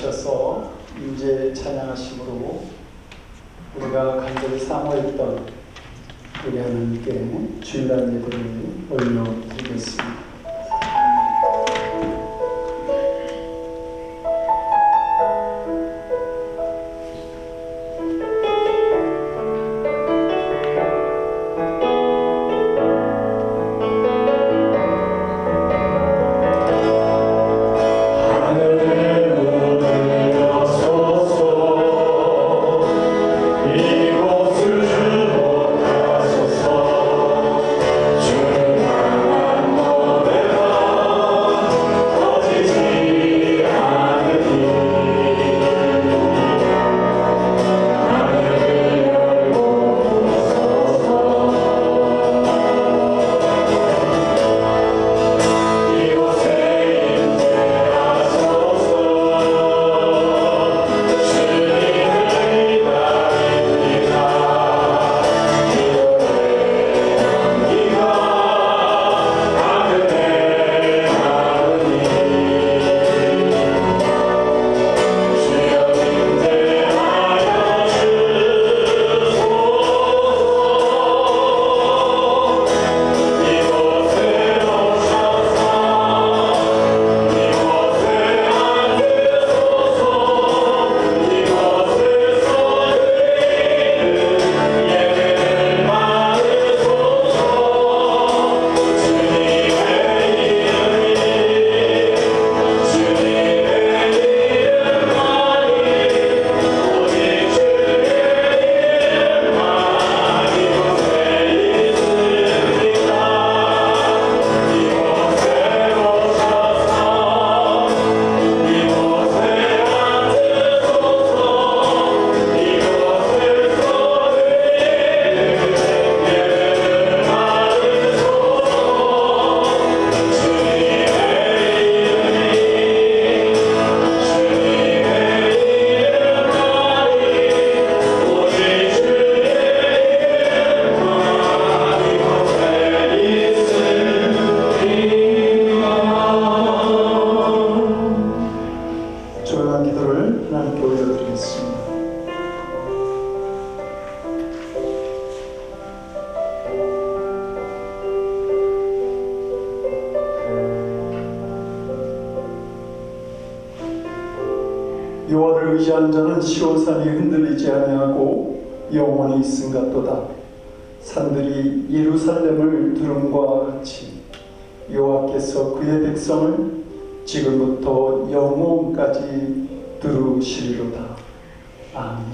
하셔서 이제 찬양하심으로 우리가 간절히 사모했던 우리 하나님께 주일날 예배를 올려드리겠습니다. 여호와를 의지하는 자는 시온산이 흔들리지 아니하고 영원히 있음 같도다. 산들이 예루살렘을 두름과 같이 여호와께서 그의 백성을 지금부터 영원까지 두루시리로다. 아멘.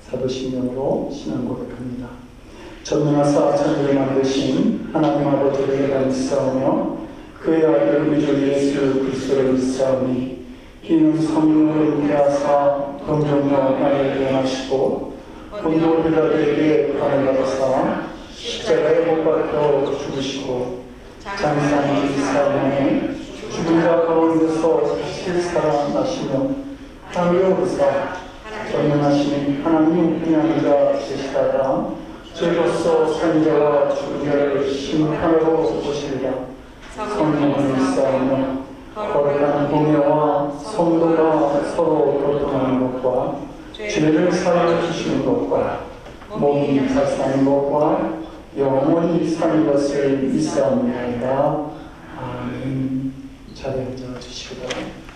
사도신경으로 신앙 고백합니다. 전능하사 천지를 만드신 하나님 아버지를 감사하며 그의 아들 우리 주 예수 그리스도를 믿사오니 이는 성령으로 인하사 동정녀 나를 구원하시고 본도 빌라도에게 관을 받으사 십자가에 못 박혀 죽으시고 장사한 지 4년에 죽은 자 가운데서 다시 살아나시며 하늘에 오르사 전능하신 하나님 그냥자 되시다가 죄로서 산자와 죽은 자를 심판하러 오시리라. 성령을 믿사오며 거룩한 공예와 성도가 서로 교통하는 것과 죄를 사하여 주시는 것과 몸이 살사는 것과 영원히 사는 것을 믿사옵나이다. 아멘. 자리에 앉아 주시기 바랍니다.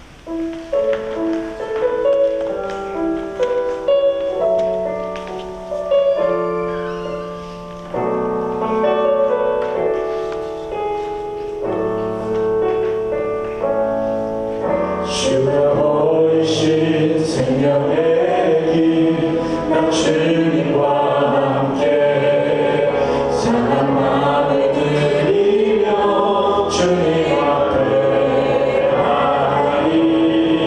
주님 앞에 하리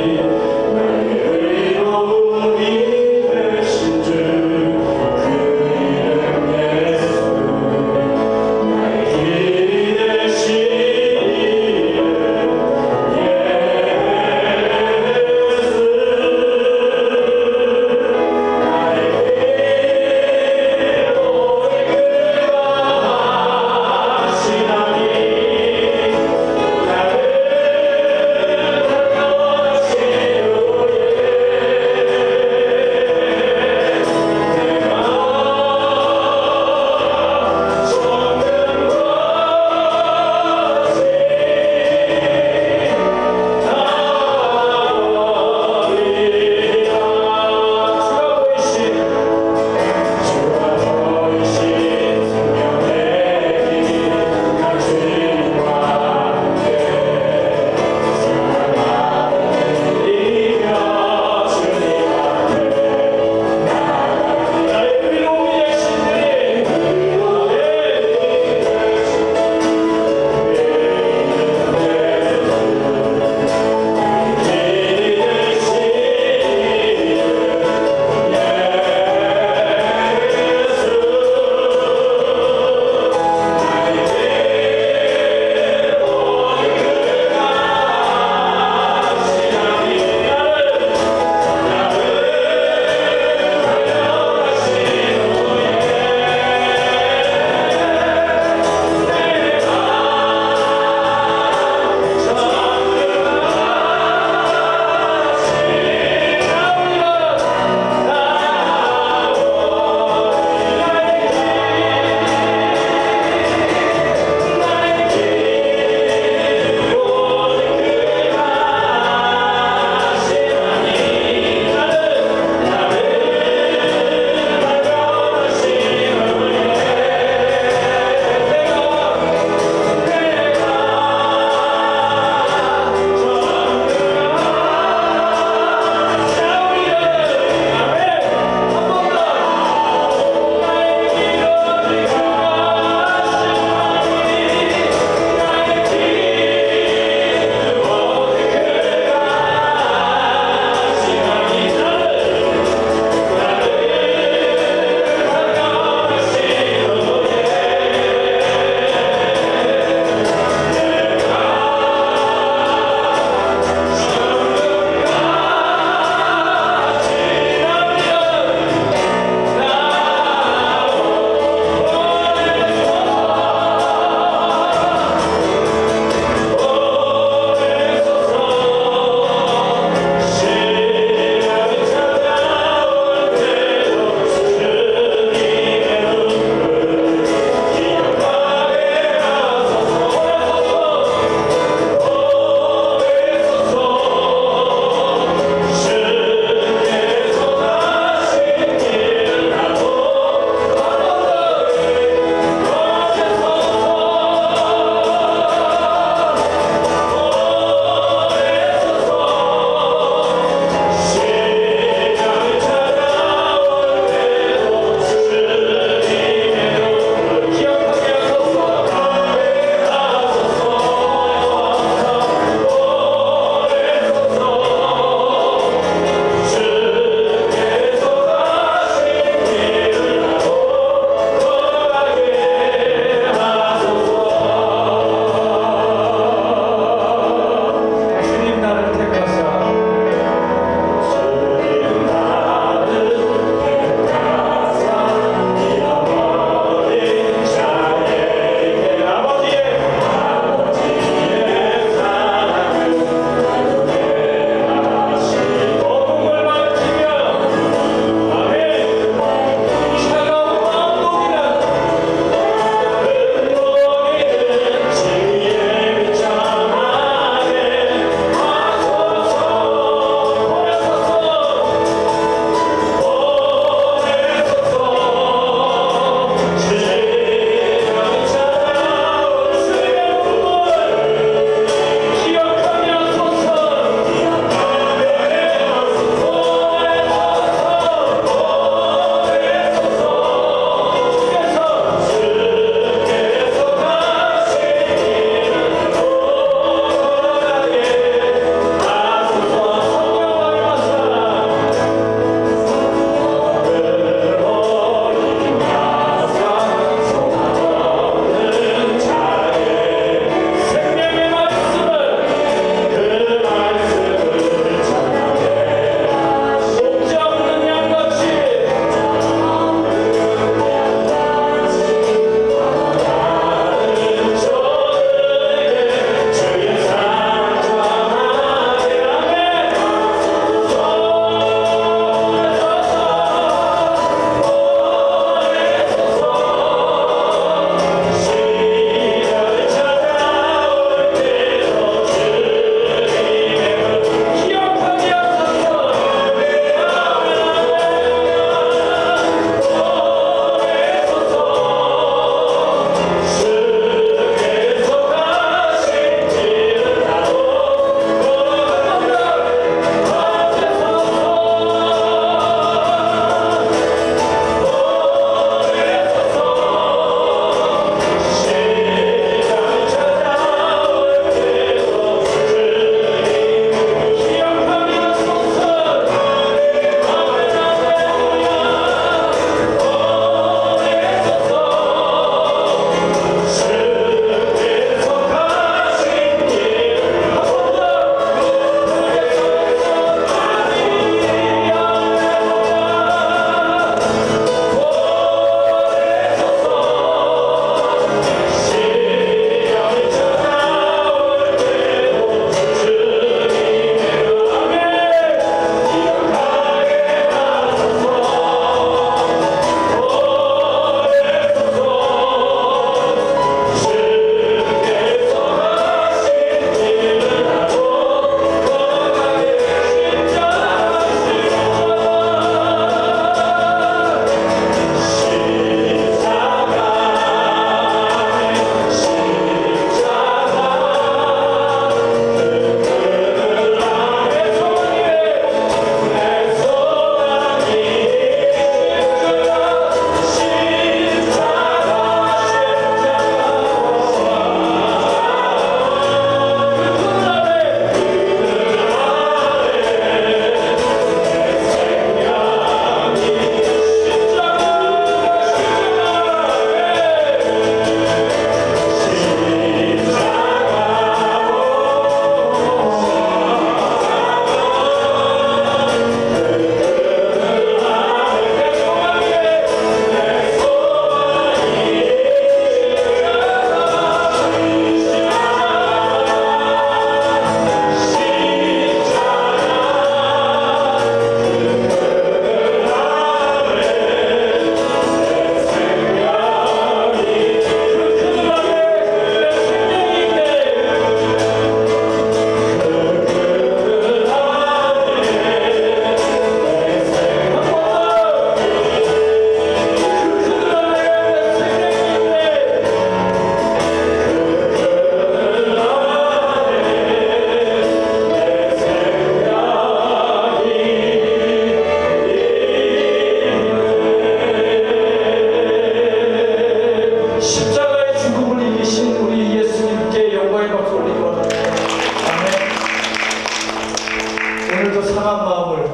오늘도 상한 마음을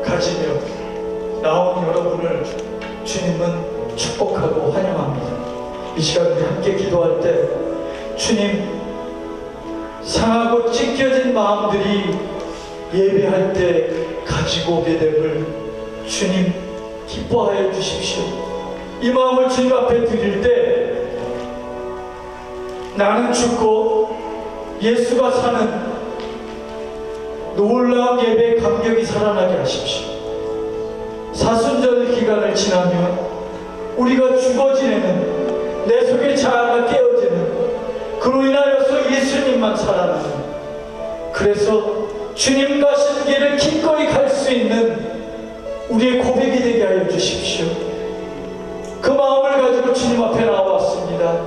가지며 나온 여러분을 주님은 축복하고 환영합니다. 이 시간 우리 함께 기도할 때 주님, 상하고 찢겨진 마음들이 예배할 때 가지고 오게 됨을 주님 기뻐하여 주십시오. 이 마음을 주님 앞에 드릴 때 나는 죽고 예수가 사는 놀라운 예배의 감격이 살아나게 하십시오. 사순절 기간을 지나면 우리가 죽어 지내는, 내 속의 자아가 깨어지는, 그로 인하여서 예수님만 살아나는, 그래서 주님 가신 길을 기꺼이 갈 수 있는 우리의 고백이 되게 하여 주십시오. 그 마음을 가지고 주님 앞에 나왔습니다.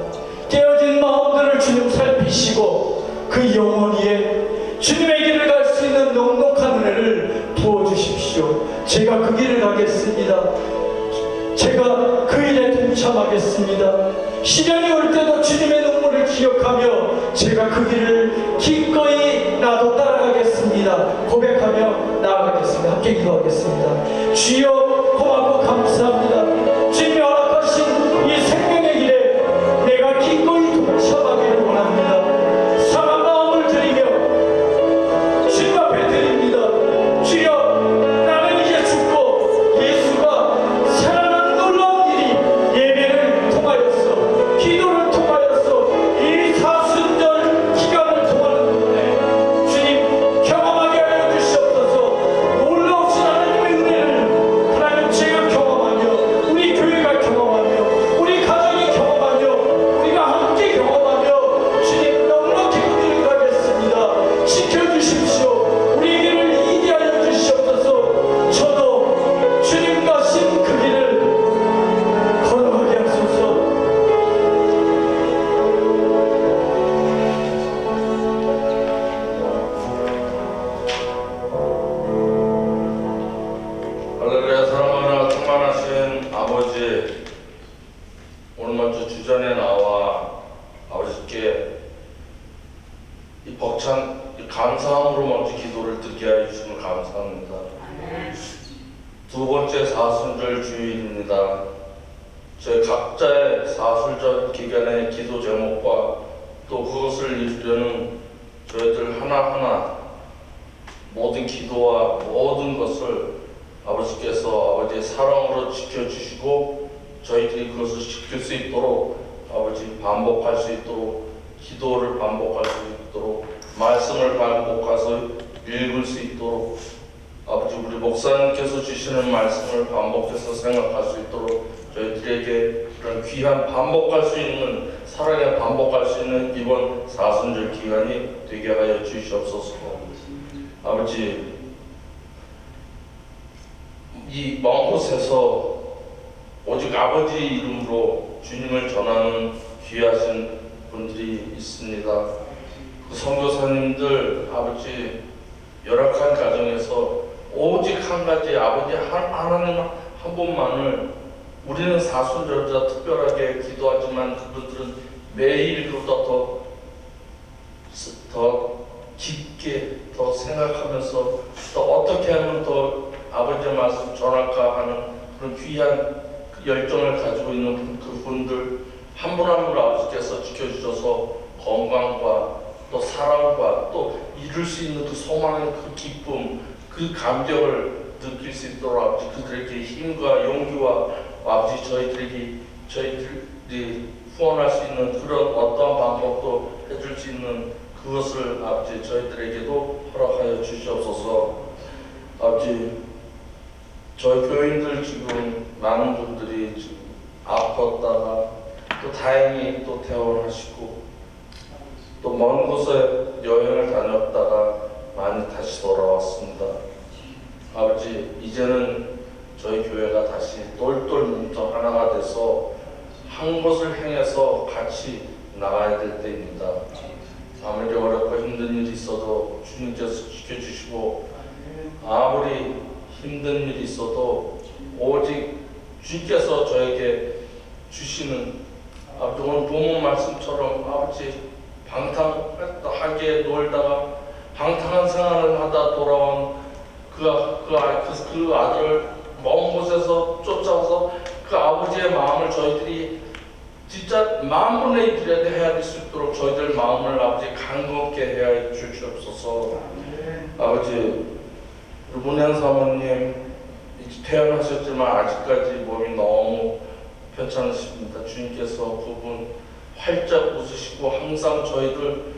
깨어진 마음들을 주님 살피시고 그 영혼 위에 주님의 길을 갈 수 있는 넉넉한 은혜를 부어주십시오. 제가 그 길을 가겠습니다. 제가 그 일에 동참하겠습니다. 시련이 올 때도 주님의 눈물을 기억하며 제가 그 길을 기꺼이 나도 따라가겠습니다. 고백하며 나아가겠습니다. 함께 기도하겠습니다. 주여, 고맙고 감사합니다. 주님이 허락하신 이 생명의 길에 내가 기꺼이 동참하기를 원합니다. 상한 마음을 드리며 주님 앞에 드립니다. 주여, 나는 이제 죽고 예수가 살아난 놀라운 일이 예배를 통하여서, 기도를 통하여서, 이 사순절 기간을 통하는 동안에 주님 경험하게 하여 주시옵소서. 놀라우신 하나님의 은혜를 하나님 제가 경험하며, 우리 교회가 경험하며, 우리 가정이 경험하며, 우리가 함께 경험하며 주님 넉넉히 그 길을 가겠습니다. 지켜주십시오. 우리 길을 이기게 하여 주시옵소서. 저도 주님 가신 그 길을 걸어가게 하소서. 할렐루야. 사랑하나 충만하신 아버지, 오늘 먼저 주전에 나와 아버지께 이 벅찬 이 감사함으로 먼저 기도를 드리게 하여 주시면 감사합니다. 두 번째 사순절 주일입니다. 저희 각자의 사순절 기간의 기도 제목과 또 그것을 이루려는 저희들 하나하나 모든 기도와 모든 것을 아버지께서 아버지의 사랑으로 지켜주시고 저희들이 그것을 지킬 수 있도록 아버지 반복할 수 있도록, 기도를 반복할 수 있도록, 말씀을 반복해서 읽을 수 있도록, 아버지 우리 목사님께서 주시는 말씀을 반복해서 생각할 수 있도록 저희들에게 그런 귀한 반복할 수 있는, 사랑에 반복할 수 있는 이번 사순절 기간이 되게 하여 주시옵소서. 아버지, 이 먼 곳에서 오직 아버지 이름으로 주님을 전하는 귀하신 분들이 있습니다. 그 선교사님들, 아버지 열악한 가정에서 오직 한 가지, 아버지 하나님 한 분만을, 우리는 사순절자 특별하게 기도하지만 그분들은 매일 그보다 더 깊게 더 생각하면서 또 어떻게 하면 더 아버지의 말씀 전할까 하는 그런 귀한 열정을 가지고 있는 그분들 한 분 한 분 아버지께서 지켜주셔서 건강과 또 사랑과 또 이룰 수 있는 그 소망의 그 기쁨, 그 감격을 느낄 수 있도록 아버지 그들에게 힘과 용기와 아버지 저희들이 후원할 수 있는 그런 어떠한 방법도 해줄 수 있는 그것을 아버지 저희들에게도 허락하여 주시옵소서. 아버지, 저희 교인들 지금 많은 분들이 지금 아팠다가 또 다행히 또 퇴원하시고 또 먼 곳에 여행을 다녔다가 많이 다시 돌아왔습니다. 아버지, 이제는 저희 교회가 다시 똘똘 뭉쳐 하나가 돼서 한 곳을 향해서 같이 나가야 될 때입니다. 아무리 어렵고 힘든 일이 있어도 주님께서 지켜주시고, 아무리 힘든 일이 있어도 오직 주께서 저에게 주시는, 아버지 오늘 본문 말씀처럼 아버지 방탕하게 놀다가 방탕한 생활을 하다 돌아온 아버지가 그 아들을 먼 곳에서 쫓아와서 그 아버지의 마음을 저희들이 진짜 만분의 일이라도 헤아릴 수 있도록 저희들 마음을 아버지 강건케 해야 주시옵소서. 아버지, 문현 사모님 이제 퇴원하셨지만 아직까지 몸이 너무 편찮으십니다. 주님께서 그분 활짝 웃으시고 항상 저희들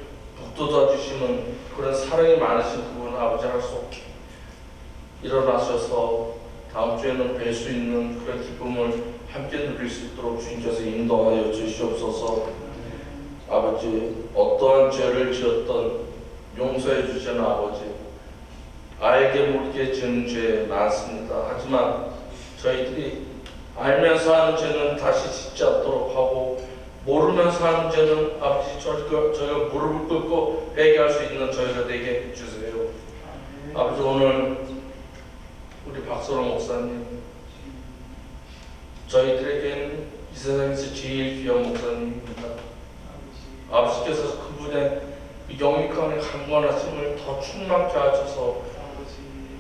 북돋아 주시는 그런 사랑이 많으신 그분 아버지 할 수 없게 일어나셔서 다음 주에는 뵐 수 있는 그런 기쁨을 함께 누릴 수 있도록 주님께서 인도하여 주시옵소서. 아버지, 어떠한 죄를 지었던 용서해 주시는 아버지, 알게 모르게 지은 죄 많습니다. 하지만 저희들이 알면서 하는 죄는 다시 짓지 않도록 하고 모르면서 하는 죄는 아버지 저희가 무릎을 꿇고 회개할 수 있는 저희가 되게 해주세요. 아버지, 오늘 우리 박선호 목사님, 저희들에게는 이 세상에서 제일 귀한 목사님입니다. 아버지께서 그분의 영육간의 강건하심을 더 충만케 하셔서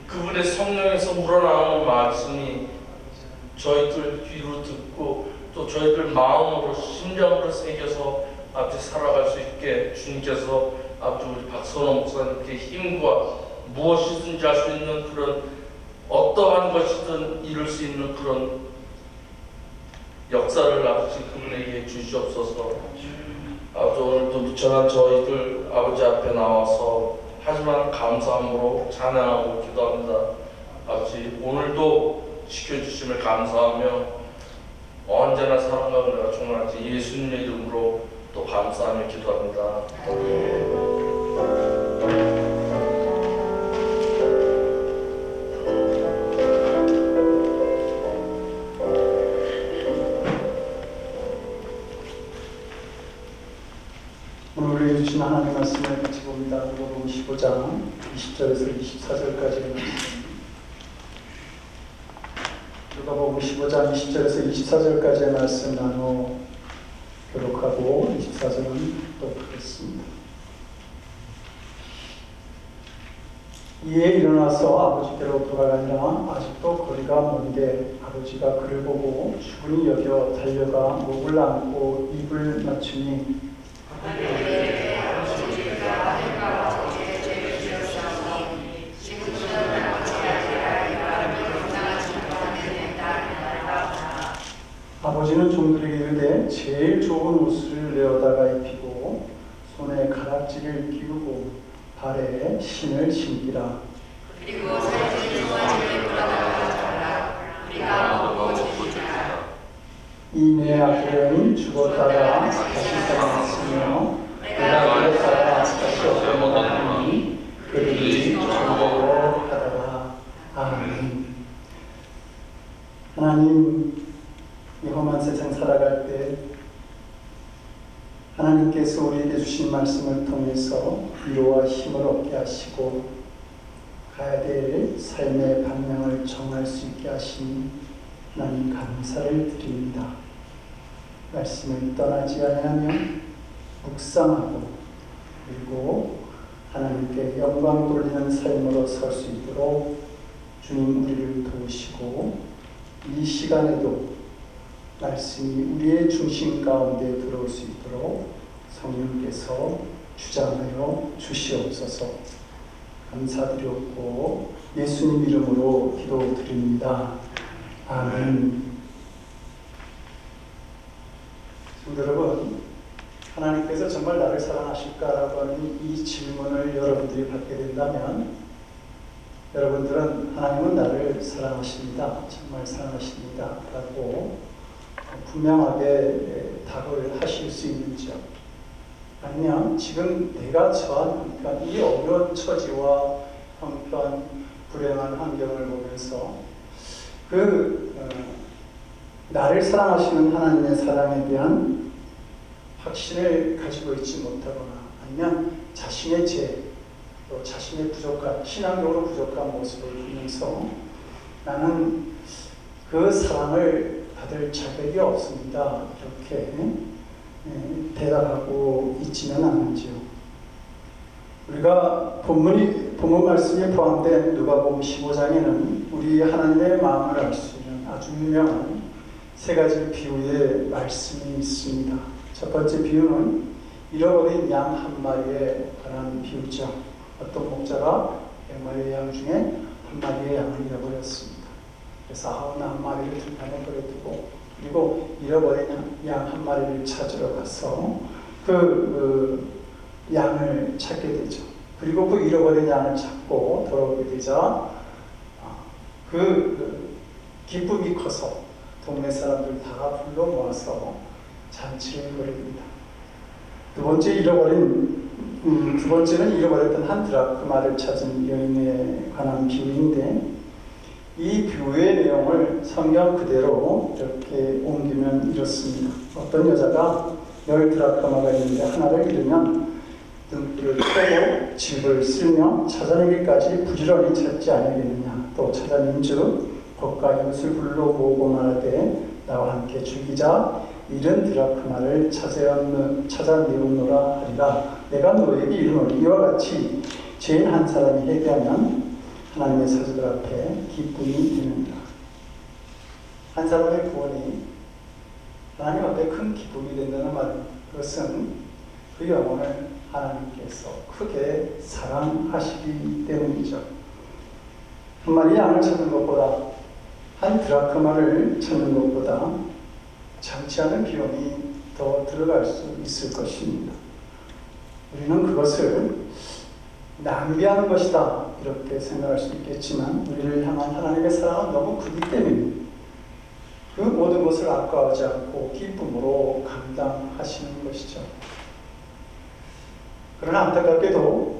그분의 성령에서 우러나오는 말씀이 저희들 귀로 듣고 또 저희들 마음으로 심령으로 새겨서 아버지 살아갈 수 있게 주님께서 아버지 우리 박선호 목사님께 힘과 무엇이든지 할 수 있는 그런 어떠한 것이든 이룰 수 있는 그런 역사를 아버지 그분에게 주시옵소서. 아버지, 오늘도 미천한 저희들 아버지 앞에 나와서 하지만 감사함으로 찬양하고 기도합니다. 아버지, 오늘도 지켜주심을 감사하며 언제나 사랑과 은혜가 충만하지 예수님의 이름으로 또 감사하며 기도합니다. 오늘 우리에게 주신 하나님의 말씀을 같이 봅니다. 누가복음 15장 20절에서 24절까지의 말씀. 누가복음 15장 20절에서 24절까지의 말씀 나눠 교독하고 24절은 또 하겠습니다. 이에 일어나서 아버지께로 돌아가니라. 아직도 거리가 먼데 아버지가 그를 보고 주군이 여겨 달려가 목을 안고 입을 맞추니 아버지는 종들에게 이르되 제일 좋은 옷을 내어다가 입히고 손에 가락지를 끼우고 발에 신을 신기라. 그리고 살찐 송아지를 끌어다가 잡으라. 우리가 보고 지키라. 이 내 아들은 죽었다가 다시 살아났으며 내가 죽었다가 다시 얻어먹었으니 그들이 죽어보려 하다가. 아멘. 하나님, 이 험한 세상 살아갈 때 하나님께서 우리에게 주신 말씀을 통해서 위로와 힘을 얻게 하시고 가야 될 삶의 방향을 정할 수 있게 하시니 하나님 감사를 드립니다. 말씀을 떠나지 아니하며 묵상하고 그리고 하나님께 영광 돌리는 삶으로 설 수 있도록 주님 우리를 도우시고 이 시간에도 말씀이 우리의 중심 가운데 들어올 수 있도록 성령께서 주장하여 주시옵소서. 감사드렸고 예수님 이름으로 기도드립니다. 아멘. 성도 여러분, 하나님께서 정말 나를 사랑하실까라고 하는 이 질문을 여러분들이 받게 된다면 여러분들은 하나님은 나를 사랑하십니다. 정말 사랑하십니다. 라고 분명하게 답을 하실 수 있는지요? 아니면 지금 내가 처한 형편, 이 어려운 처지와 형편, 불행한 환경을 보면서 나를 사랑하시는 하나님의 사랑에 대한 확신을 가지고 있지 못하거나 아니면 자신의 죄, 또 자신의 부족한, 신앙적으로 부족한 모습을 보면서 나는 그 사랑을 받을 자격이 없습니다. 이렇게 대답하고 있지는 않은지요. 우리가 본문 말씀이 포함된 누가복음 15장에는 우리 하나님의 마음을 알 수 있는 아주 유명한 세 가지 비유의 말씀이 있습니다. 첫 번째 비유는 잃어버린 양 한 마리에 관한 비유죠. 어떤 목자가 100마리의 양 중에 한 마리의 양을 잃어버렸습니다. 그래서 91마리를 들판에 버려두고 그리고 잃어버린 양 한 마리를 찾으러 가서 그 양을 찾게 되죠. 그리고 그 잃어버린 양을 찾고 돌아오게 되자 그 기쁨이 커서 동네 사람들 다 불러 모아서 잔치를 벌입니다. 두 번째는 잃어버렸던 한 드라크마를 찾은 여인에 관한 비유인데 이 비유의 내용을 성경 그대로 이렇게 옮기면 이렇습니다. 어떤 여자가 10드라크마가 있는데 하나를 잃으면 등불을 켜고 집을 쓸며 찾아내기까지 부지런히 찾지 않으겠느냐. 또 찾아낸즉 겉과 이웃을 불러 모으고 말하되 나와 함께 죽이자 잃은 드라크마를 찾아내오노라 하리라. 내가 너에게 이르노니 이와 같이 죄인 한 사람이 회개하면 하나님의 사자들 앞에 기쁨이 되느니라. 한 사람의 구원이 하나님 앞에 큰 기쁨이 된다는 말입니다. 그것은 그 영혼을 하나님께서 크게 사랑하시기 때문이죠. 한 마리 양을 찾는 것보다 한 드라크마를 찾는 것보다 참지 않은 비용이 더 들어갈 수 있을 것입니다. 우리는 그것을 낭비하는 것이다 이렇게 생각할 수 있겠지만 우리를 향한 하나님의 사랑은 너무 크기 때문에 그 모든 것을 아까워하지 않고 기쁨으로 감당하시는 것이죠. 그러나 안타깝게도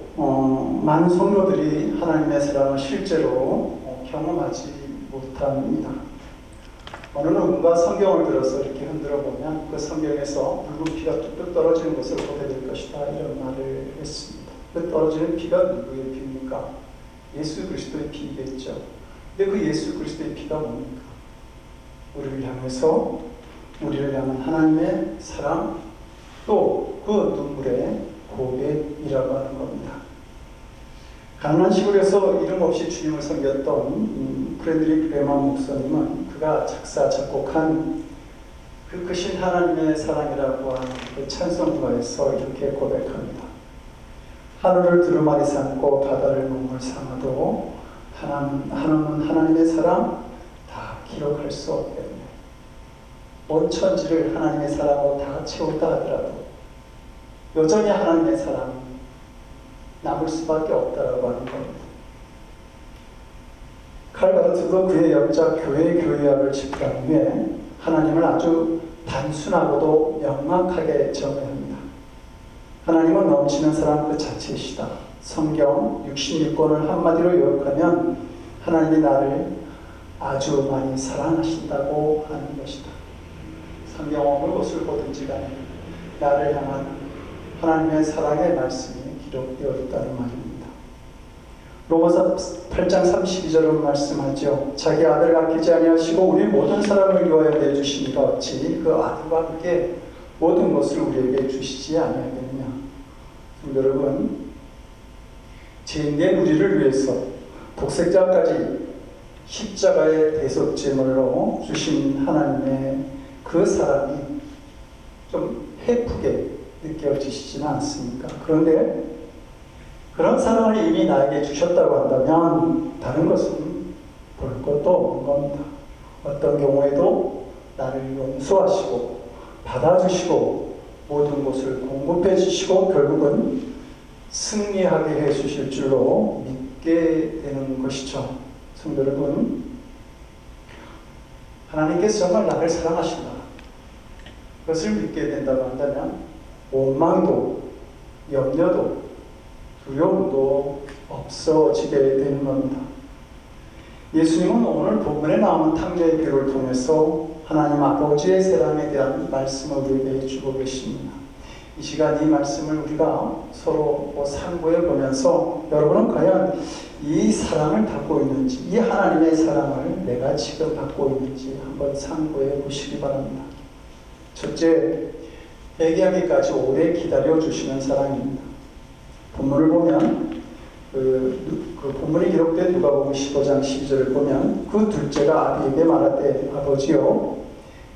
많은 성도들이 하나님의 사랑을 실제로 경험하지 못합니다. 어느 누군가 성경을 들어서 이렇게 흔들어 보면 그 성경에서 붉은 피가 뚝뚝 떨어지는 것을 보게 될 것이다 이런 말을 했습니다. 그 떨어지는 피가 누구의 피입니까? 예수 그리스도의 피겠죠. 근데 그 예수 그리스도의 피가 뭡니까? 우리를 향해서 우리를 향한 하나님의 사랑 또 그 눈물의 고백이라고 하는 겁니다. 가난한 시골에서 이름 없이 주님을 섬겼던 프레드릭 레만 목사님은 그가 작사 작곡한 그 크신 하나님의 사랑이라고 하는 그 찬송가에서 이렇게 고백합니다. 하늘을 두루마리 삼고 바다를 몸을 삼아도 하나님은 하나님의 사랑 다 기록할 수 없겠네. 온 천지를 하나님의 사랑으로 다 채웠다 하더라도 여전히 하나님의 사랑이 남을 수밖에 없다라고 하는 겁니다. 칼바르트도 그의 역작 교회의 교회학을 집필한 후에 하나님을 아주 단순하고도 명확하게 정의합니다. 하나님은 넘치는 사랑 그 자체이시다. 성경 66권을 한마디로 요약하면 하나님이 나를 아주 많이 사랑하신다고 하는 것이다. 성경 어느 곳을 보든지 간에 나를 향한 하나님의 사랑의 말씀이 기록되어 있다는 말입니다. 로마서 8장 32절은 말씀하죠. 자기 아들을 아끼지 아니하시고 우리 모든 사람을 위하여 내주시니가 어찌 그 아들과 함께 모든 것을 우리에게 주시지 아니하겠느냐. 여러분, 죄인된 우리를 위해서 독생자까지 십자가의 대속제물로 주신 하나님의 그 사랑이 좀 해프게 느껴지시지는 않습니까? 그런데 그런 사랑을 이미 나에게 주셨다고 한다면 다른 것은 볼 것도 없는 겁니다. 어떤 경우에도 나를 용서하시고 받아주시고 모든 것을 공급해 주시고 결국은 승리하게 해 주실 줄로 믿게 되는 것이죠. 성도 여러분, 하나님께서 정말 나를 사랑하신다. 그것을 믿게 된다고 한다면 원망도 염려도 두려움도 없어지게 되는 겁니다. 예수님은 오늘 본문에 나오는 탕자의 비유를 통해서 하나님 아버지의 사랑에 대한 말씀을 우리에게 해주고 계십니다. 이 시간 이 말씀을 우리가 서로 상고해 보면서 여러분은 과연 이 사랑을 받고 있는지, 이 하나님의 사랑을 내가 지금 받고 있는지 한번 상고해 보시기 바랍니다. 첫째, 회개하기까지 오래 기다려 주시는 사랑입니다. 본문을 보면 그 본문이 기록된 누가복음 15장 12절을 보면 그 둘째가 아비에게 말하되 아버지여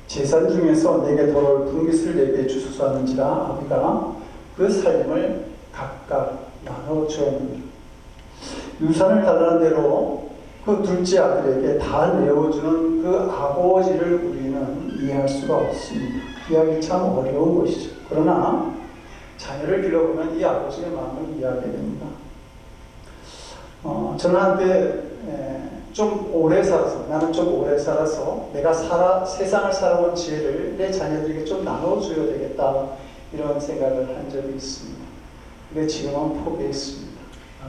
재산 중에서 내게 돌아올 분깃을 내게 주소서 하는지라 아비가 그 살림을 각각 나눠 주었느니라. 유산을 달라는 대로 그 둘째 아들에게 다 내어주는 그 아버지를 우리는 이해할 수가 없습니다. 이해하기 참 어려운 것이죠. 그러나 자녀를 길러보면 이 아버지의 마음을 이해하게 됩니다. 저는 한때 좀 오래 살아서, 나는 좀 오래 살아서 내가 세상을 살아온 지혜를 내 자녀들에게 좀 나눠줘야 되겠다 이런 생각을 한 적이 있습니다. 근데 지금은 포기했습니다.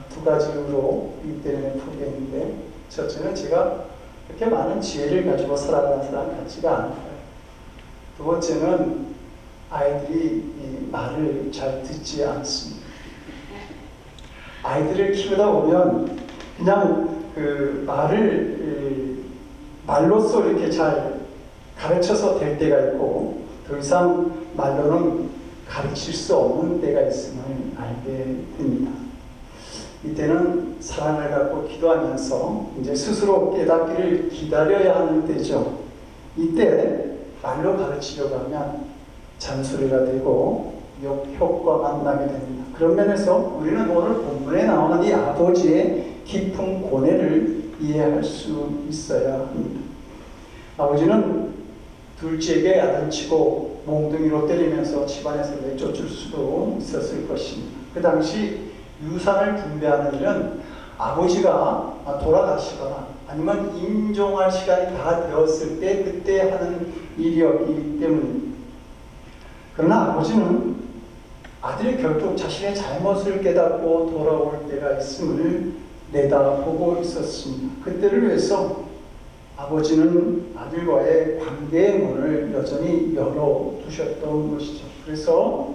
두 가지 이유로 이 때문에 포기했는데, 첫째는 제가 그렇게 많은 지혜를 가지고 살아가는 사람 같지가 않아요. 두 번째는 아이들이 이 말을 잘 듣지 않습니다. 아이들을 키우다 보면 그냥 그 말로써 이렇게 잘 가르쳐서 될 때가 있고 더 이상 말로는 가르칠 수 없는 때가 있음을 알게 됩니다. 이때는 사랑을 갖고 기도하면서 이제 스스로 깨닫기를 기다려야 하는 때죠. 이때 말로 가르치려고 하면 잔소리가 되고 역효과만 나게 됩니다. 그런 면에서 우리는 오늘 본문에 나오는 이 아버지의 깊은 고뇌를 이해할 수 있어야 합니다. 아버지는 둘째에게 야단치고 몽둥이로 때리면서 집안에서 내쫓을 수도 있었을 것입니다. 그 당시 유산을 분배하는 일은 아버지가 돌아가시거나 아니면 임종할 시간이 다 되었을 때 그때 하는 일이었기 때문입니다. 그러나 아버지는 아들이 결국 자신의 잘못을 깨닫고 돌아올 때가 있음을 내다보고 있었습니다. 그때를 위해서 아버지는 아들과의 관계의 문을 여전히 열어두셨던 것이죠. 그래서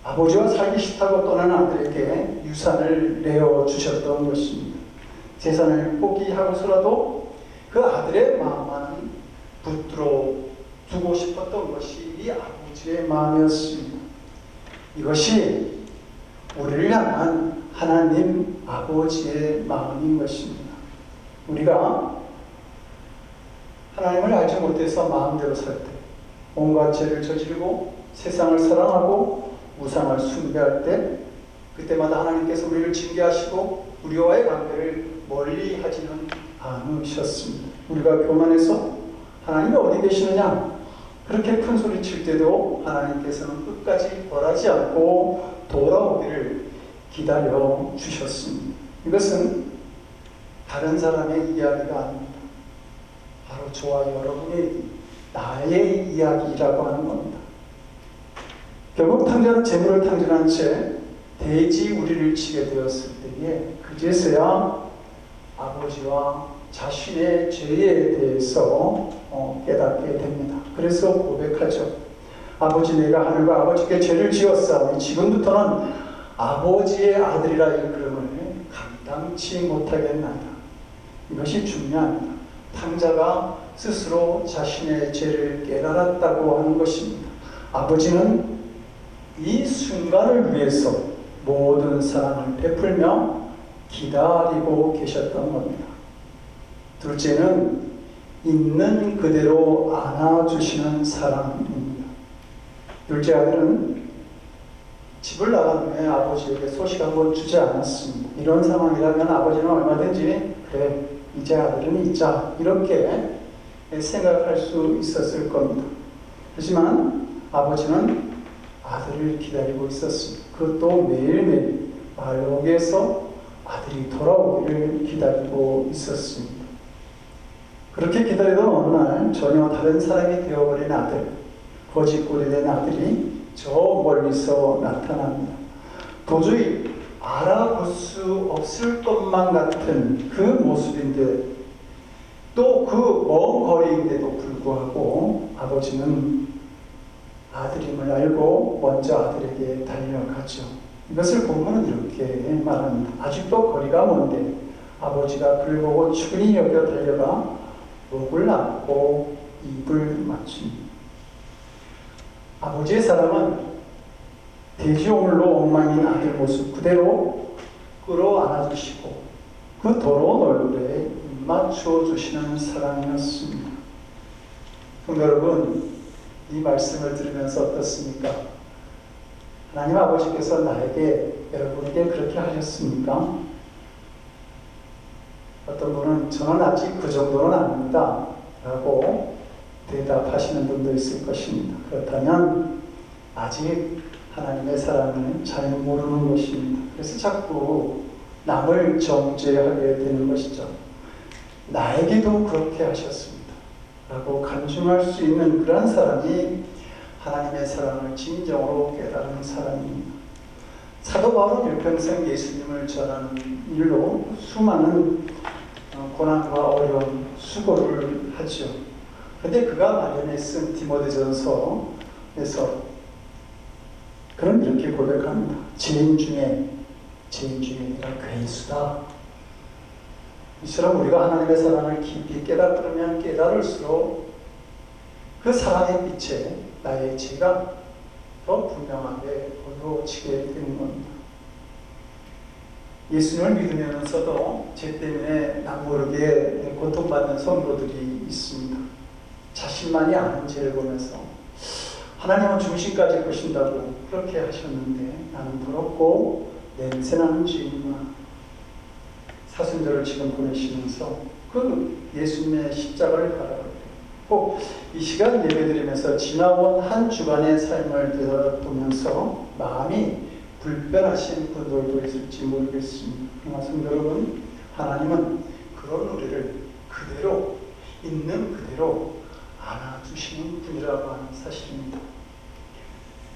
아버지와 살기 싫다고 떠난 아들에게 유산을 내어주셨던 것입니다. 재산을 포기하고서라도 그 아들의 마음만 붙들어 두고 싶었던 것이 이 아버지의 마음이었습니다. 이것이 우리를 향한 하나님 아버지의 마음인 것입니다. 우리가 하나님을 알지 못해서 마음대로 살 때, 온갖 죄를 저지르고 세상을 사랑하고 우상을 숭배할 때, 그때마다 하나님께서 우리를 징계하시고 우리와의 관계를 멀리 하지는 않으셨습니다. 우리가 교만해서 하나님이 어디 계시느냐 그렇게 큰 소리 칠 때도 하나님께서는 끝까지 벌하지 않고 돌아오기를 기다려 주셨습니다. 이것은 다른 사람의 이야기가 아닙니다. 바로 저와 여러분의 나의 이야기라고 하는 겁니다. 결국 탕자는 재물을 탕진한 채 돼지 우리를 치게 되었을 때에 그제서야 아버지와 자신의 죄에 대해서 깨닫게 됩니다. 그래서 고백하죠. 아버지, 내가 하늘과 아버지께 죄를 지었사오니 지금부터는 아버지의 아들이라 일컬음을 감당치 못하겠나이다. 이것이 중요합니다. 탕자가 스스로 자신의 죄를 깨달았다고 하는 것입니다. 아버지는 이 순간을 위해서 모든 사랑을 베풀며 기다리고 계셨던 겁니다. 둘째는 있는 그대로 안아주시는 사랑입니다. 둘째 아들은 집을 나간 후에 아버지에게 소식 한번 주지 않았습니다. 이런 상황이라면 아버지는 얼마든지 그래 이제 아들은 있자 이렇게 생각할 수 있었을 겁니다. 하지만 아버지는 아들을 기다리고 있었습니다. 그것도 매일매일 말록에서 아들이 돌아오기를 기다리고 있었습니다. 그렇게 기다리던 어느 날 전혀 다른 사람이 되어버린 아들, 거짓골이 된 아들이 저 멀리서 나타납니다. 도저히 알아볼 수 없을 것만 같은 그 모습인데 또 그 먼 거리인데도 불구하고 아버지는 아들임을 알고 먼저 아들에게 달려가죠. 이것을 본문은 이렇게 말합니다. 아직도 거리가 먼데 아버지가 그를 보고 충분히 여겨 달려가 목을 안고 입을 맞춥니다. 아버지의 사랑은 돼지오물로 엉망인 아들 모습 그대로 끌어안아주시고 그 더러운 얼굴에 입맞추어 주시는 사랑이었습니다. 성도 여러분, 이 말씀을 들으면서 어떻습니까? 하나님 아버지께서 나에게, 여러분에게 그렇게 하셨습니까? 어떤 분은 저는 아직 그 정도는 아닙니다 라고 대답하시는 분도 있을 것입니다. 그렇다면 아직 하나님의 사랑을 잘 모르는 것입니다. 그래서 자꾸 남을 정죄하게 되는 것이죠. 나에게도 그렇게 하셨습니다 라고 간증할 수 있는 그런 사람이 하나님의 사랑을 진정으로 깨달은 사람입니다. 사도 바울은 일평생 예수님을 전하는 일로 수많은 고난과 어려움, 수고를 하죠. 그런데 그가 마련해 쓴 디모데전서에서 그는 이렇게 고백합니다. 죄인 중에 내가 괴수다. 이처럼 우리가 하나님의 사랑을 깊이 깨닫으면 깨달을수록 그 사랑의 빛에 나의 죄가 더 분명하게 어두워지게 되는 겁니다. 예수님을 믿으면서도 죄 때문에 남모르게 고통받는 성도들이 있습니다. 자신만이 아는 죄를 보면서 하나님은 중심까지 보신다고 그렇게 하셨는데 나는 더럽고 냄새나는 죄인이구나. 사순절을 지금 보내시면서 그 예수님의 십자가를 바라볼 때 꼭 이 시간 예배드리면서 지나온 한 주간의 삶을 되돌아보면서 마음이 불편하신 분들도 있을지 모르겠습니다. 그러나 성도 여러분, 하나님은 그런 우리를 그대로 있는 그대로 안아주시는 분이라고 하는 사실입니다.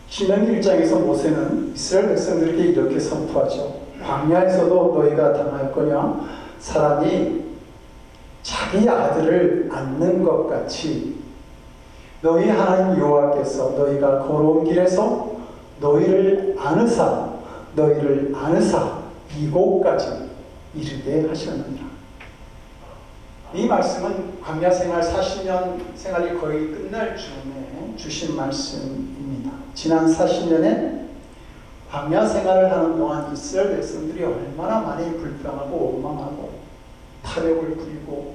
신명기 1장에서 모세는 이스라엘 백성들에게 이렇게 선포하죠. 광야에서도 너희가 당할 거냐? 사람이 자기 아들을 안는 것 같이 너희 하나님 여호와께서 너희가 걸어온 길에서 너희를 안으사 이곳까지 이르게 하셨느니라. 이 말씀은 광야 생활 40년 생활이 거의 끝날 즈음에 주신 말씀입니다. 지난 40년에 광야 생활을 하는 동안 이스라엘 백성들이 얼마나 많이 불평하고 원망하고 타협을 부리고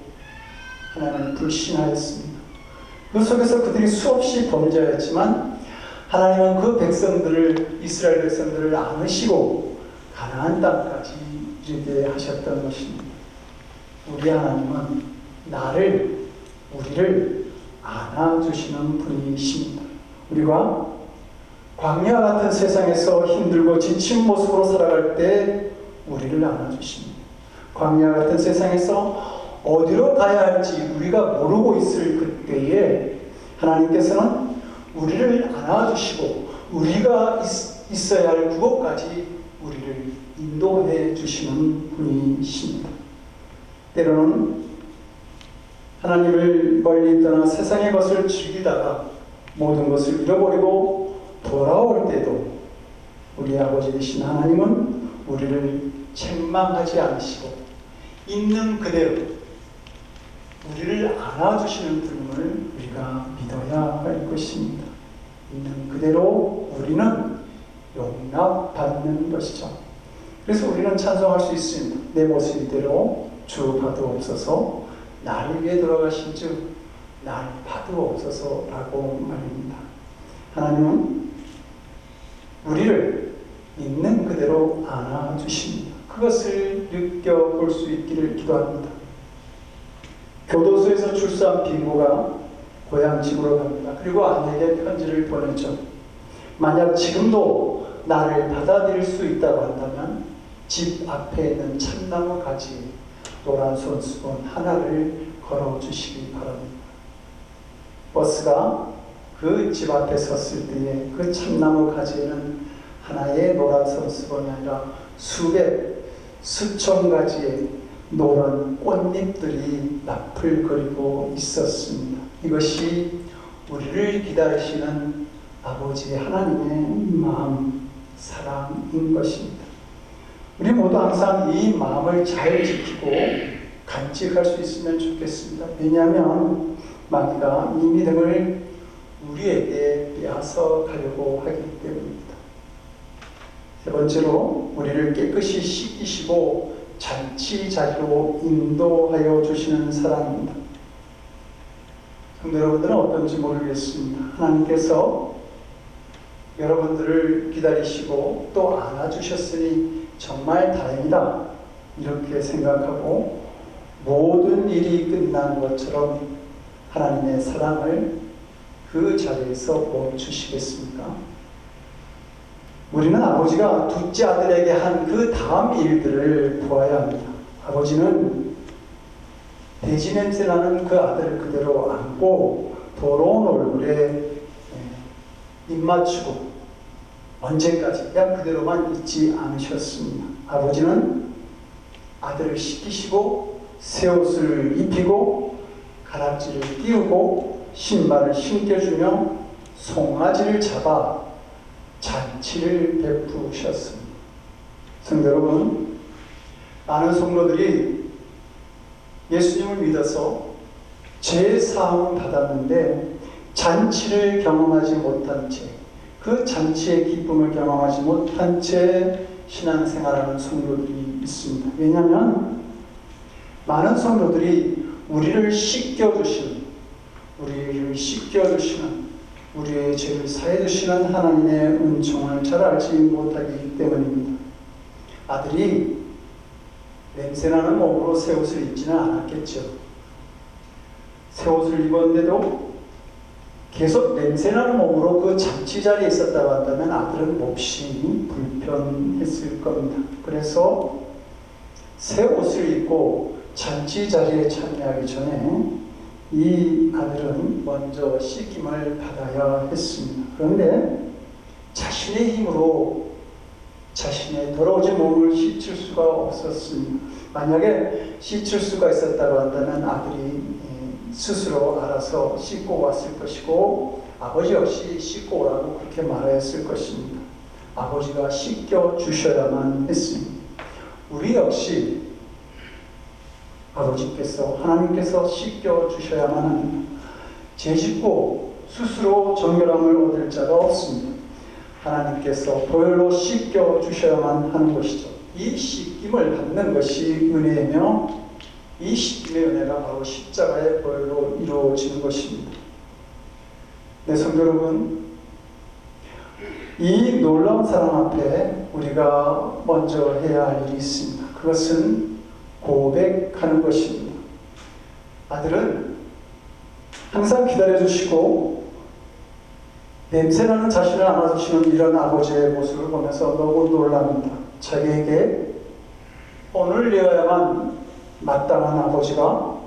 하나님을 불신하였습니다. 그 속에서 그들이 수없이 범죄하였지만 하나님은 그 백성들을, 이스라엘 백성들을 안으시고 가나안 땅까지 이르게 하셨던 것입니다. 우리 하나님은 우리를 안아주시는 분이십니다. 우리가 광야 같은 세상에서 힘들고 지친 모습으로 살아갈 때 우리를 안아주십니다. 광야 같은 세상에서 어디로 가야 할지 우리가 모르고 있을 그때에 하나님께서는 우리를 안아주시고 우리가 있어야 할 그곳까지 우리를 인도해 주시는 분이십니다. 때로는 하나님을 멀리 떠나 세상의 것을 즐기다가 모든 것을 잃어버리고 돌아올 때도 우리 아버지 되신 하나님은 우리를 책망하지 않으시고 있는 그대로 우리를 안아주시는 분임을 우리가 믿어야 할 것입니다. 있는 그대로 우리는 용납받는 것이죠. 그래서 우리는 찬송할 수 있습니다. 내 모습 이대로 주 받으옵소서, 나를 위해 돌아가신 주 날 받으옵소서라고 말입니다. 하나님은 우리를 있는 그대로 안아주십니다. 그것을 느껴볼 수 있기를 기도합니다. 교도소에서 출소한 빈부가 고향 집으로 갑니다. 그리고 아내에게 편지를 보내죠. 만약 지금도 나를 받아들일 수 있다고 한다면 집 앞에 있는 참나무 가지에 노란 손수건 하나를 걸어주시기 바랍니다. 버스가 그 집 앞에 섰을 때에 그 참나무 가지에는 하나의 노란 손수건이 아니라 수천 가지의 노란 꽃잎들이 나풀거리고 있었습니다. 이것이 우리를 기다리시는 아버지 하나님의 마음, 사랑인 것입니다. 우리 모두 항상 이 마음을 잘 지키고 간직할 수 있으면 좋겠습니다. 왜냐하면 마귀가 이 믿음을 우리에게 빼앗아 가려고 하기 때문입니다. 세 번째로 우리를 깨끗이 씻기시고 잔치 자리로 인도하여 주시는 사랑입니다. 성도 여러분들은 어떤지 모르겠습니다. 하나님께서 여러분들을 기다리시고 또 안아주셨으니 정말 다행이다, 이렇게 생각하고 모든 일이 끝난 것처럼 하나님의 사랑을 그 자리에서 멈추시겠습니까? 우리는 아버지가 둘째 아들에게 한 그 다음 일들을 보아야 합니다. 아버지는 돼지 냄새 나는 그 아들을 그대로 안고 더러운 얼굴에 입 맞추고 언제까지 그냥 그대로만 있지 않으셨습니다. 아버지는 아들을 씻기시고 새 옷을 입히고 가락지를 띄우고 신발을 신겨주며 송아지를 잡아 잔치를 베푸셨습니다. 성도 여러분, 많은 성도들이 예수님을 믿어서 죄 사함을 받았는데 잔치를 경험하지 못한 채, 그 잔치의 기쁨을 경험하지 못한 채 신앙생활하는 성도들이 있습니다. 왜냐하면 많은 성도들이 우리를 씻겨주시는, 우리의 죄를 사해주시는 하나님의 은총을 잘 알지 못하기 때문입니다. 아들이 냄새나는 몸으로 새 옷을 입지는 않았겠죠. 새 옷을 입었는데도 계속 냄새나는 몸으로 그 잔치 자리에 있었다고 한다면 아들은 몹시 불편했을 겁니다. 그래서 새 옷을 입고 잔치 자리에 참여하기 전에 이 아들은 먼저 씻김을 받아야 했습니다. 그런데 자신의 힘으로 자신의 더러워진 몸을 씻을 수가 없었습니다. 만약에 씻을 수가 있었다고 한다면 아들이 스스로 알아서 씻고 왔을 것이고 아버지 역시 씻고 오라고 그렇게 말했을 것입니다. 아버지가 씻겨 주셔야만 했습니다. 우리 역시 아버지께서, 하나님께서 씻겨 주셔야만 합니다. 죄 짓고 스스로 정결함을 얻을 자가 없습니다. 하나님께서 보혈로 씻겨 주셔야만 하는 것이죠. 이 씻김을 받는 것이 은혜이며 이 씻김의 은혜가 바로 십자가의 보혈로 이루어지는 것입니다. 네, 성도 여러분, 이 놀라운 사랑 앞에 우리가 먼저 해야 할 일이 있습니다. 그것은 고백하는 것입니다. 아들은 항상 기다려주시고 냄새나는 자신을 안아주시는 이런 아버지의 모습을 보면서 너무 놀랍니다. 자기에게 본을 내어야만 마땅한 아버지가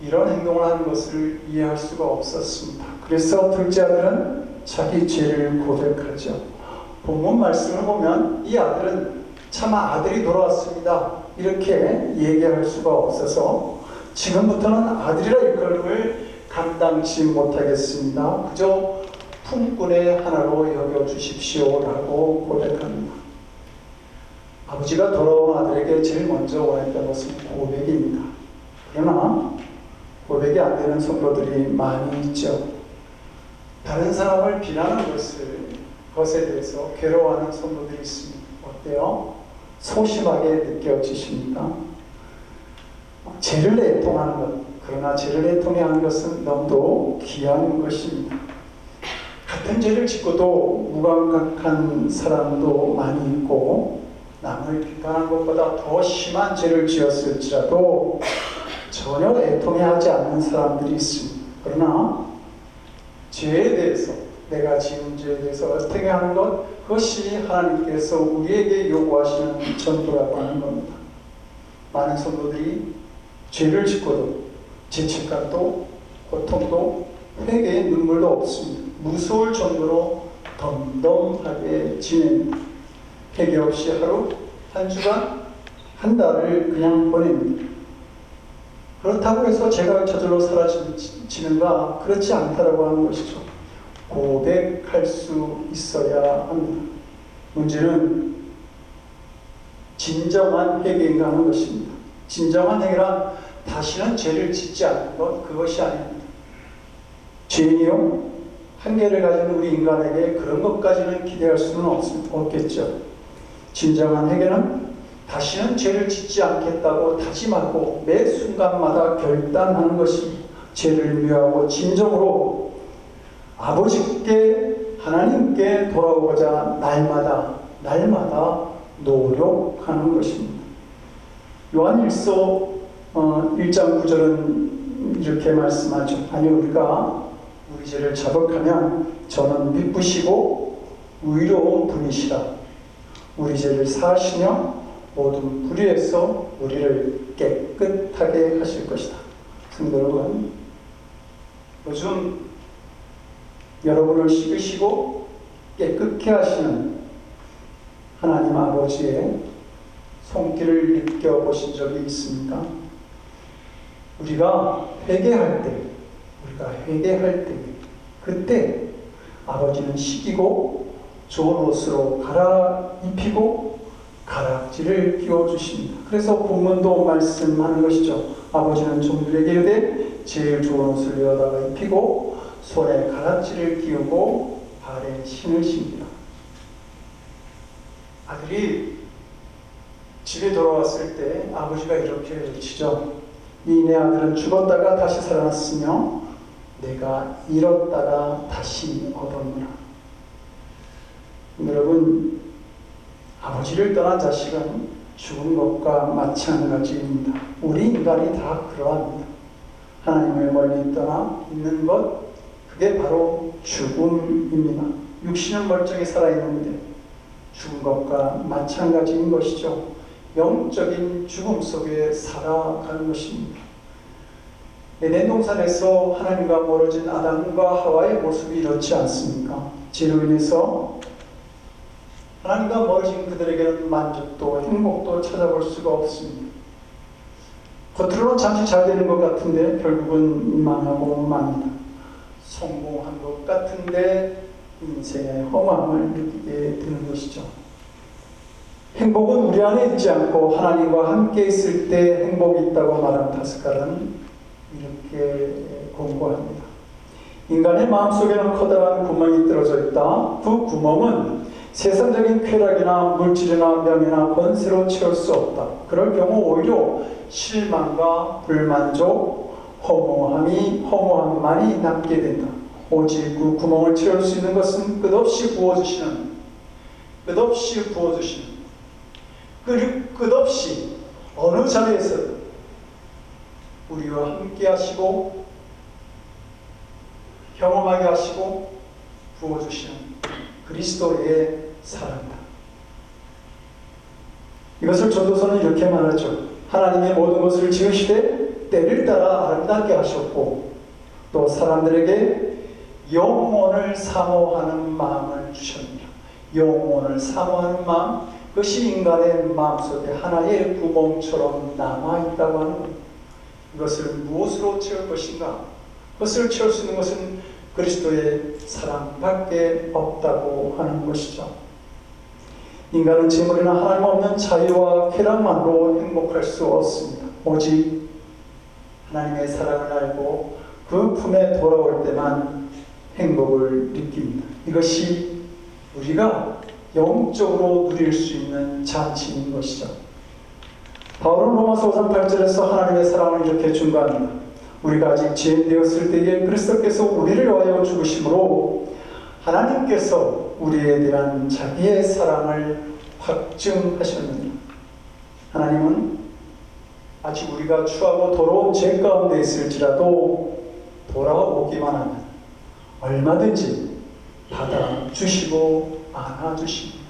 이런 행동을 하는 것을 이해할 수가 없었습니다. 그래서 둘째 아들은 자기 죄를 고백하죠. 본문 말씀을 보면 이 아들은 차마 아들이 돌아왔습니다, 이렇게 얘기할 수가 없어서 지금부터는 아들이라 일컬음을 감당치 못하겠습니다. 그저 품꾼의 하나로 여겨주십시오라고 고백합니다. 아버지가 돌아온 아들에게 제일 먼저 원했던 것은 고백입니다. 그러나 고백이 안 되는 성도들이 많이 있죠. 다른 사람을 비난하는 것에 대해서 괴로워하는 성도들이 있습니다. 어때요? 소심하게 느껴지십니까? 죄를 애통하는 것, 그러나 죄를 애통하는 것은 너무도 귀한 것입니다. 같은 죄를 짓고도 무감각한 사람도 많이 있고 남을 비판하는 것보다 더 심한 죄를 지었을지라도 전혀 애통해하지 않는 사람들이 있습니다. 그러나 죄에 대해서, 내가 지은 죄에 대해서 애통해하는 것, 그것이 하나님께서 우리에게 요구하시는 전부라고 하는 겁니다. 많은 성도들이 죄를 짓고도 죄책감도 고통도 회개의 눈물도 없습니다. 무서울 정도로 덤덤하게 지냅니다. 회개 없이 하루, 한 주간, 한 달을 그냥 보냅니다. 그렇다고 해서 죄가 저절로 사라지는가? 그렇지 않다라고 하는 것이죠. 고백할 수 있어야 합니다. 문제는 진정한 회개인가 하는 것입니다. 진정한 회개란 다시는 죄를 짓지 않는 것, 그것이 아닙니다. 죄인이요, 한계를 가진 우리 인간에게 그런 것까지는 기대할 수는 없겠죠. 진정한 회개는 다시는 죄를 짓지 않겠다고 다짐하고 매 순간마다 결단하는 것이 죄를 묘하고 진정으로 아버지께 하나님께 돌아오고자 날마다 노력하는 것입니다. 요한일서 1장 9절은 이렇게 말씀하죠. 아니 우리가 우리 죄를 자복하면 저는 미쁘시고 의로운 분이시라. 우리 죄를 사하시며 모든 불의에서 우리를 깨끗하게 하실 것이다. 성도 여러분, 요즘 여러분을 씻으시고 깨끗게 하시는 하나님 아버지의 손길을 느껴보신 적이 있습니까? 우리가 회개할 때 그때 아버지는 씻기고 좋은 옷으로 갈아입히고 가락지를 끼워주십니다. 그래서 본문도 말씀하는 것이죠. 아버지는 종들에게 이르되 제일 좋은 옷을 여다가 입히고 손에 가락지를 끼우고 발에 신을 신기라. 아들이 집에 돌아왔을 때 아버지가 이렇게 외치죠. 이 내 아들은 죽었다가 다시 살아났으며 내가 잃었다가 다시 얻었노라. 여러분, 아버지를 떠난 자식은 죽은 것과 마찬가지입니다. 우리 인간이 다 그러합니다. 하나님을 멀리 떠나 있는 것, 그게 바로 죽음입니다. 육신은 멀쩡히 살아있는데 죽은 것과 마찬가지인 것이죠. 영적인 죽음 속에 살아가는 것입니다. 에덴 동산에서 하나님과 멀어진 아담과 하와의 모습이 이렇지 않습니까? 죄로 인해서 하나님과 멀어진 그들에게는 만족도 행복도 찾아볼 수가 없습니다. 겉으로는 잠시 잘 되는 것 같은데 결국은 망하고 맙니다. 성공한 것 같은데 인생의 허망을 느끼게 되는 것이죠. 행복은 우리 안에 있지 않고 하나님과 함께 있을 때 행복이 있다고 말한 파스칼은 이렇게 공고합니다. 인간의 마음속에는 커다란 구멍이 뚫어져 있다. 그 구멍은 세상적인 쾌락이나 물질이나 명예나 권세로 채울 수 없다. 그럴 경우 오히려 실망과 불만족, 허무함만이 남게 된다. 오직 그 구멍을 채울 수 있는 것은 끝없이 부어주시는 끝없이 어느 자리에서 우리와 함께 하시고 경험하게 하시고 부어주시는 그리스도의 사랑이다. 이것을 전도서는 이렇게 말하죠. 하나님의 모든 것을 지으시되 때를 따라 아름답게 하셨고 또 사람들에게 영혼을 사모하는 마음을 주셨느니라. 영혼을 사모하는 마음, 그것이 인간의 마음속에 하나의 구멍처럼 남아있다고 하는 겁니다. 이것을 무엇으로 채울 것인가? 그것을 채울 수 있는 것은 그리스도의 사랑밖에 없다고 하는 것이죠. 인간은 재물이나 하나님 없는 자유와 쾌락만으로 행복할 수 없습니다. 오직 하나님의 사랑을 알고 그 품에 돌아올 때만 행복을 느낍니다. 이것이 우리가 영적으로 누릴 수 있는 자치인 것이죠. 바울은 로마서 5장 8절에서 하나님의 사랑을 이렇게 중가합니다. 우리가 아직 죄인 되었을 때에 그리스도께서 우리를 위하여 죽으심으로 하나님께서 우리에 대한 자기의 사랑을 확증하셨느니라. 하나님은 아직 우리가 추하고 더러운 죄 가운데 있을지라도 돌아오기만 하면 얼마든지 받아주시고 안아주십니다.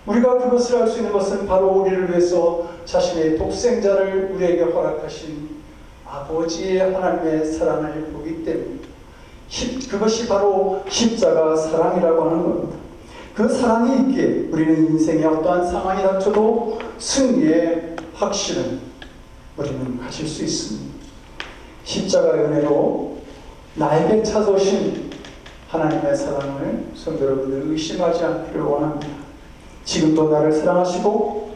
우리가 그것을 할 수 있는 것은 바로 우리를 위해서 자신의 독생자를 우리에게 허락하신 아버지의 하나님의 사랑을 보기 때문에 그것이 바로 십자가 사랑이라고 하는 겁니다. 그 사랑이 있기에 우리는 인생의 어떠한 상황이 닥쳐도 승리의 확신을 우리는 가질 수 있습니다. 십자가의 은혜로 나에게 찾아오신 하나님의 사랑을 성도 여러분들 의심하지 않기를 원합니다. 지금도 나를 사랑하시고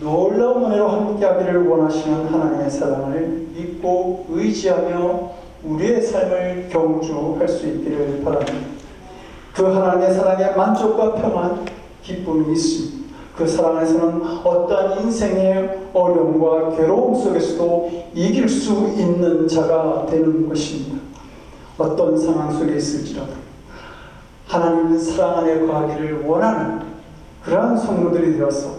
놀라운 은혜로 함께하기를 원하시는 하나님의 사랑을 믿고 의지하며 우리의 삶을 경주할 수 있기를 바랍니다. 그 하나님의 사랑에 만족과 평안, 기쁨이 있습니다. 그 사랑 안에서는 어떠한 인생의 어려움과 괴로움 속에서도 이길 수 있는 자가 되는 것입니다. 어떤 상황 속에 있을지라도 하나님의 사랑 안에 거하기를 원하는 그러한 성도들이 되어서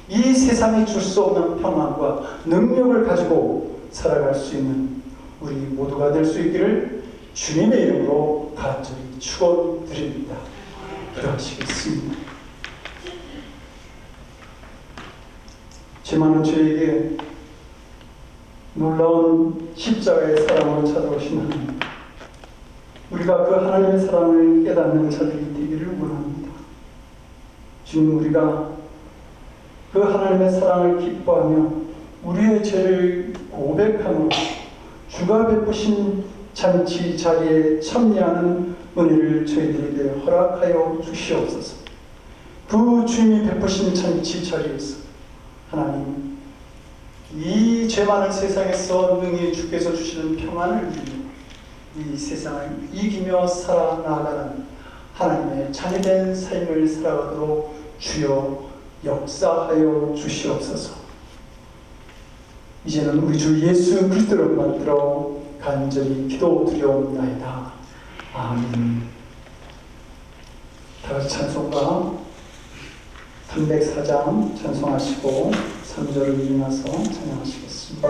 이 세상이 줄 수 없는 평안과 능력을 가지고 살아갈 수 있는 우리 모두가 될 수 있기를 주님의 이름으로 간절히 축원드립니다. 기도하시겠습니다. 죄 많은 저에게 놀라운 십자가의 사랑으로 찾아오신 하나님, 우리가 그 하나님의 사랑을 깨닫는 자들이 되기를 원합니다. 주님, 우리가 그 하나님의 사랑을 기뻐하며 우리의 죄를 고백함으로 주가 베푸신 잔치 자리에 참여하는 은혜를 저희들에게 허락하여 주시옵소서. 그 주님이 베푸신 잔치 자리에서 하나님, 이 죄 많은 세상에서 능히 주께서 주시는 평안을 누리며 이 세상을 이기며 살아나가는 하나님의 자녀된 삶을 살아가도록 주여 역사하여 주시옵소서. 이제는 우리 주 예수 그리스도를 만들어 간절히 기도드려옵나이다. 아멘. 다같이 찬송가 304장 찬송하시고 3절을 일어나서 찬양하시겠습니다.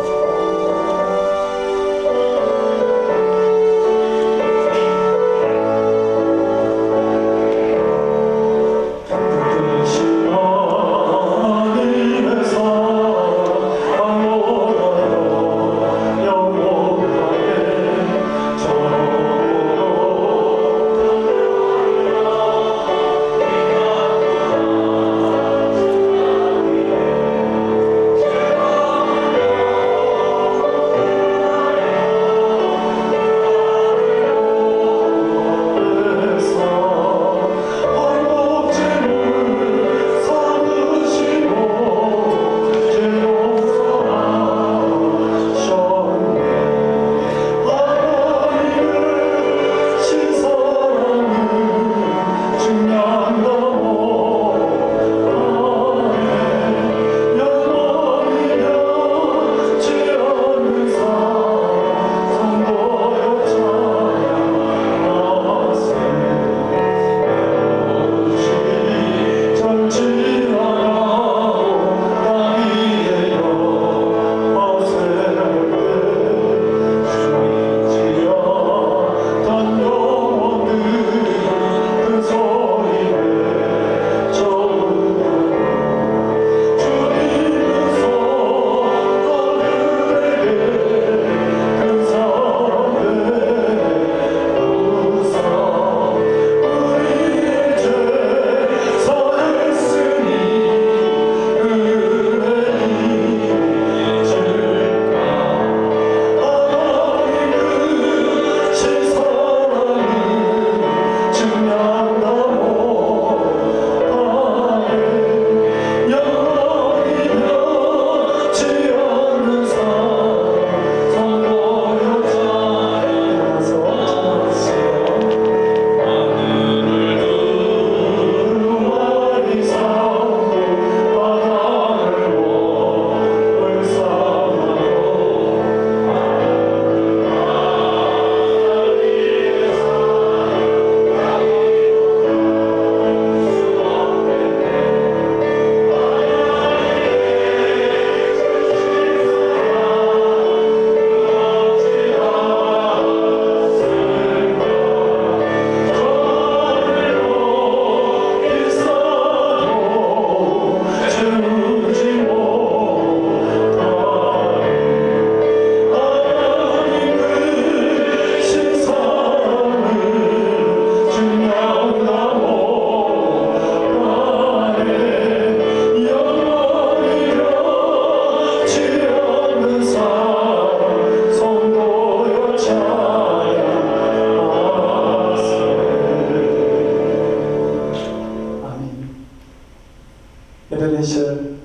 에베네셀,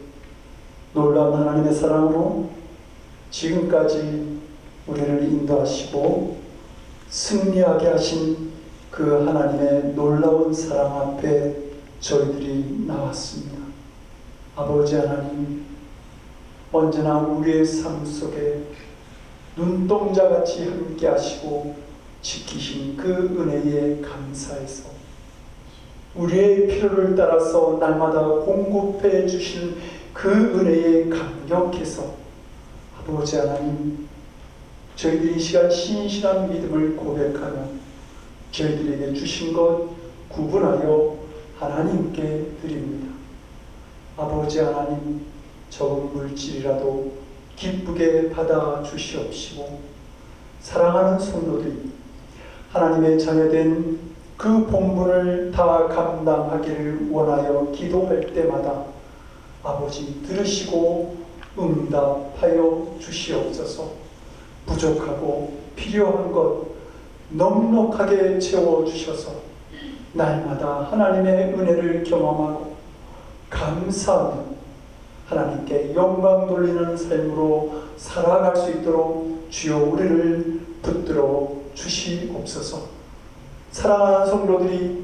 놀라운 하나님의 사랑으로 지금까지 우리를 인도하시고 승리하게 하신 그 하나님의 놀라운 사랑 앞에 저희들이 나왔습니다. 아버지 하나님, 언제나 우리의 삶 속에 눈동자같이 함께 하시고 지키신 그 은혜에 감사해서 우리의 필요를 따라서 날마다 공급해 주신 그 은혜에 감격해서 아버지 하나님, 저희들이 이 시간 신실한 믿음을 고백하며 저희들에게 주신 것 구분하여 하나님께 드립니다. 아버지 하나님, 적은 물질이라도 기쁘게 받아 주시옵시고 사랑하는 성도들이 하나님의 자녀된 그 본분을 다 감당하기를 원하여 기도할 때마다 아버지 들으시고 응답하여 주시옵소서. 부족하고 필요한 것 넉넉하게 채워주셔서 날마다 하나님의 은혜를 경험하고 감사하며 하나님께 영광 돌리는 삶으로 살아갈 수 있도록 주여 우리를 붙들어 주시옵소서. 사랑하는 성도들이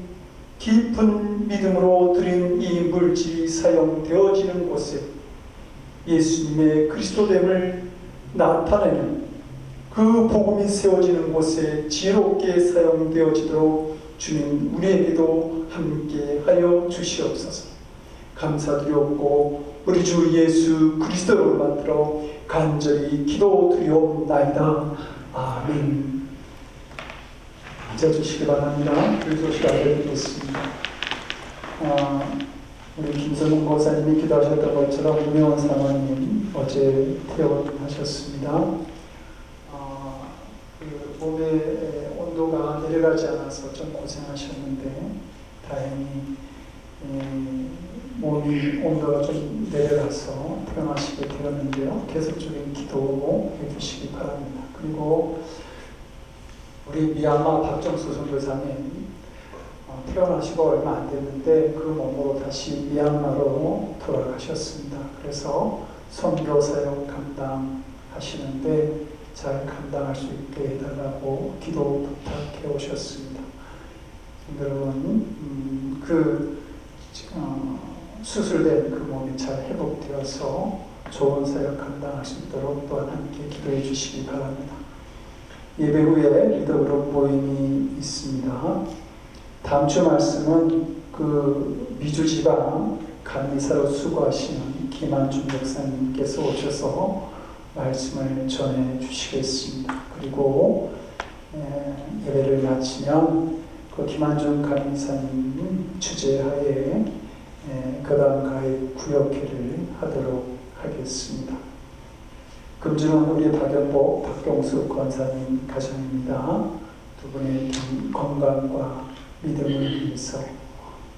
깊은 믿음으로 드린 이 물질이 사용되어지는 곳에 예수님의 그리스도됨을 나타내는 그 복음이 세워지는 곳에 지혜롭게 사용되어지도록 주님 우리에게도 함께 하여 주시옵소서. 감사드리옵고 우리 주 예수 그리스도를 만들어 간절히 기도드리옵나이다. 아멘. 앉아주시기 바랍니다. 불소식 알려드리겠습니다. 우리 김선웅 목사님이 기도하셨던 것처럼 문혜원 사모님 어제 퇴원하셨습니다. 그 몸의 온도가 내려가지 않아서 좀 고생하셨는데 다행히 몸이 온도가 좀 내려가서 퇴원하시게 되었는데요. 계속적인 기도해 주시기 바랍니다. 그리고 우리 미얀마 박정수 선교사님 퇴원하시고 얼마 안 됐는데 그 몸으로 다시 미얀마로 돌아가셨습니다. 그래서 선교 사역 감당하시는데 잘 감당할 수 있게 해달라고 기도 부탁해 오셨습니다. 여러분 수술된 그 몸이 잘 회복되어서 좋은 사역 감당할 수 있도록 또한 함께 기도해 주시기 바랍니다. 예배 후에 리더그룹 모임이 있습니다. 다음 주 말씀은 그 미주지방 감리사로 수고하시는 김한준 목사님께서 오셔서 말씀을 전해 주시겠습니다. 그리고 예배를 마치면 그 김한준 감리사님 주재하에 거담 가입 구역회를 하도록 하겠습니다. 금주는 우리 박연복, 박경수 권사님 가정입니다. 두 분의 건강과 믿음을 위해서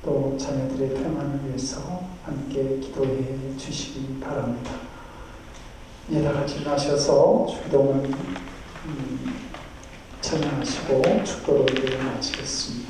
또 자녀들의 평안을 위해서 함께 기도해 주시기 바랍니다. 이제 다 같이 나셔서 주기도문 찬양하시고 축도로 예배를 마치겠습니다.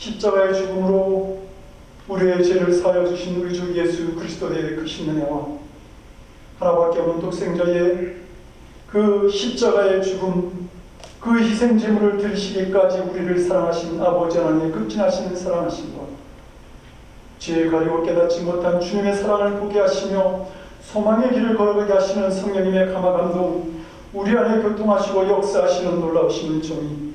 십자가의 죽음으로 우리의 죄를 사하여 주신 우리 주 예수 그리스도의 그 신은혜와 하나밖에 없는 독생자의 그 십자가의 죽음, 그 희생 제물을 드리시기까지 우리를 사랑하신 아버지 하나님의 극진하신 사랑하심과 죄에 가리고 깨닫지 못한 주님의 사랑을 보게 하시며 소망의 길을 걸어가게 하시는 성령님의 감화 감동, 우리 안에 교통하시고 역사하시는 놀라우신 은총이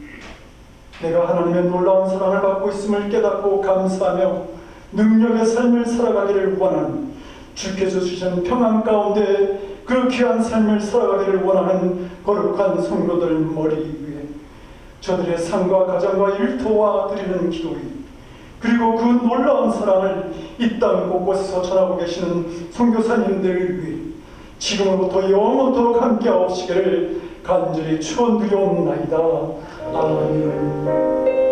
내가 하나님의 놀라운 사랑을 받고 있음을 깨닫고 감사하며 능력의 삶을 살아가기를 원하는, 주께서 주신 평안 가운데 그 귀한 삶을 살아가기를 원하는 거룩한 성도들 머리 위에 저들의 삶과 가정과 일터와 드리는 기도에, 그리고 그 놀라운 사랑을 이 땅 곳곳에서 전하고 계시는 선교사님들 위해 지금부터 영원토록 함께하옵시기를 간절히 축원드리옵나이다. 아멘.